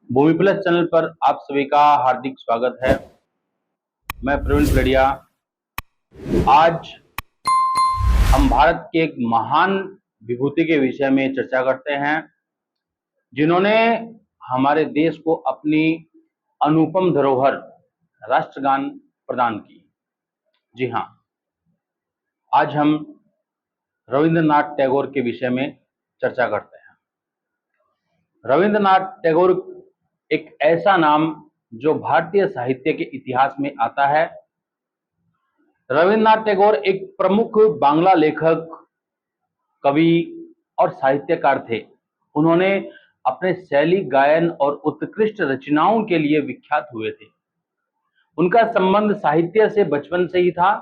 भूमि plus channel पर आप सभी का हार्दिक स्वागत है। मैं प्रवीण पलड़िया। आज हम भारत के एक महान विभूति के विषय में चर्चा करते हैं, जिन्होंने हमारे देश को अपनी अनुपम धरोहर राष्ट्रगान प्रदान की। जी हाँ, आज हम रविंद्रनाथ टैगोर के विषय में चर्चा करते हैं। रविंद्रनाथ टैगोर एक ऐसा नाम जो भारतीय साहित्य के इतिहास में आता है। रविंद्रनाथ टैगोर एक प्रमुख बांग्ला लेखक, कवि और साहित्यकार थे। उन्होंने अपने शैली, गायन और उत्कृष्ट रचनाओं के लिए विख्यात हुए थे। उनका संबंध साहित्य से बचपन से ही था।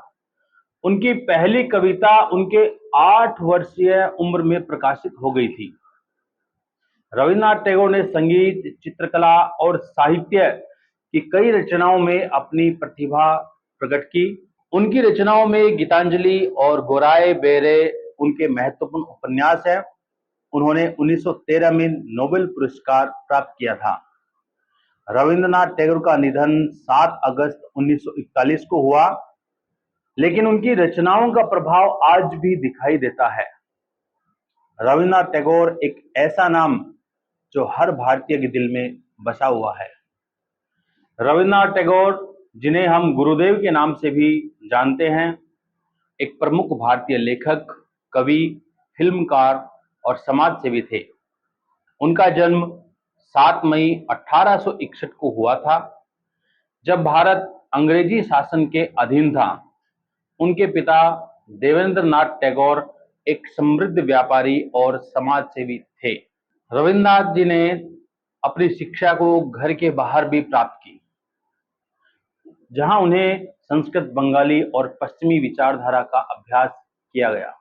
उनकी पहली कविता उनके 8 वर्षीय उम्र में प्रकाशित हो गई थी। रविंद्रनाथ टैगोर ने संगीत, चित्रकला और साहित्य की कई रचनाओं में अपनी प्रतिभा प्रकट की। उनकी रचनाओं में गीतांजलि और गोराए बेरे उनके महत्वपूर्ण उपन्यास हैं। उन्होंने 1913 में नोबेल पुरस्कार प्राप्त किया था। रविंद्रनाथ टैगोर का निधन 7 अगस्त 1941 को हुआ, लेकिन उनकी रचनाओं का प्रभाव आज भी दिखाई देता है। रविंद्रनाथ टैगोर एक ऐसा नाम जो हर भारतीय के दिल में बसा हुआ है। रविंद्रनाथ टैगोर, जिन्हें हम गुरुदेव के नाम से भी जानते हैं, एक प्रमुख भारतीय लेखक, कवि, फिल्मकार और समाजसेवी थे। उनका जन्म 7 मई 1861 को हुआ था, जब भारत अंग्रेजी शासन के अधीन था। उनके पिता देवेंद्र नाथ टैगोर एक समृद्ध व्यापारी और समाजसेवी थे। रविंद्रनाथ जी ने अपनी शिक्षा को घर के बाहर भी प्राप्त की, जहां उन्हें संस्कृत, बंगाली और पश्चिमी विचारधारा का अभ्यास किया गया।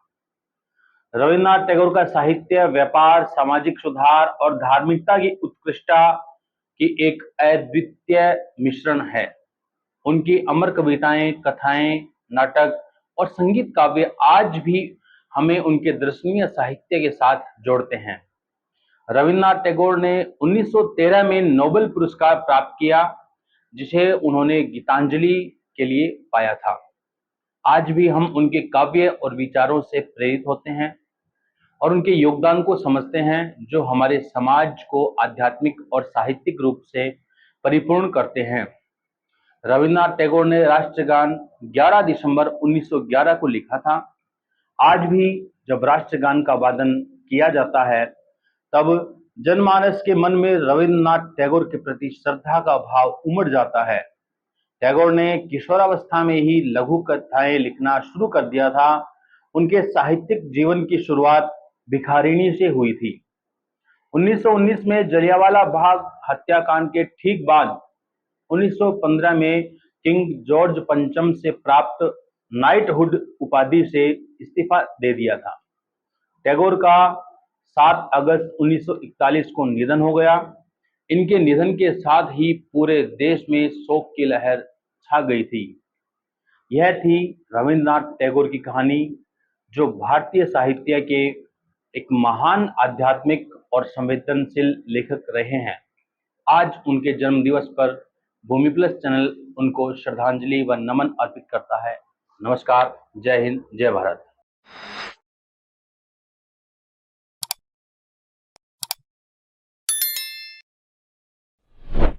रविंद्रनाथ टैगोर का साहित्य व्यापार, सामाजिक सुधार और धार्मिकता की उत्कृष्टता की एक अद्वितीय मिश्रण है। उनकी अमर कविताएं, कथाएं, नाटक और संगीत काव्य आज भी हमें उनके दर्शनीय साहित्य के साथ जोड़ते हैं। रविंद्रनाथ टैगोर ने 1913 में नोबेल पुरस्कार प्राप्त किया, जिसे उन्होंने गीतांजलि के लिए पाया था। आज भी हम उनके काव्य और विचारों से प्रेरित होते हैं और उनके योगदान को समझते हैं, जो हमारे समाज को आध्यात्मिक और साहित्यिक रूप से परिपूर्ण करते हैं। रविंद्रनाथ टैगोर ने राष्ट्रगान 11 दिसंबर 1911 को लिखा था। आज भी जब राष्ट्रगान का वादन किया जाता है, तब जनमानस के मन में रविंद्रनाथ टैगोर के प्रति श्रद्धा का भाव उमड़ जाता है। टैगोर ने किशोरावस्था में ही लघु कथाएं लिखना शुरू कर दिया था। उनके साहित्यिक जीवन की शुरुआत भिखारिणी से हुई थी। 1919 में जलियांवाला बाग हत्याकांड के ठीक बाद 1915 में किंग जॉर्ज पंचम से प्राप्त नाइटहुड उपाधि से इस्तीफा दे दिया था। टैगोर का 7 अगस्त 1941 को निधन हो गया। इनके निधन के साथ ही पूरे देश में शोक की लहर छा गई थी। यह थी रविंद्रनाथ टैगोर की कहानी, जो भारतीय साहित्य के एक महान आध्यात्मिक और संवेदनशील लेखक रहे हैं। आज उनके जन्म दिवस पर भूमि प्लस चैनल उनको श्रद्धांजलि व नमन अर्पित करता है। नमस्कार, जय हिंद, जय भारत।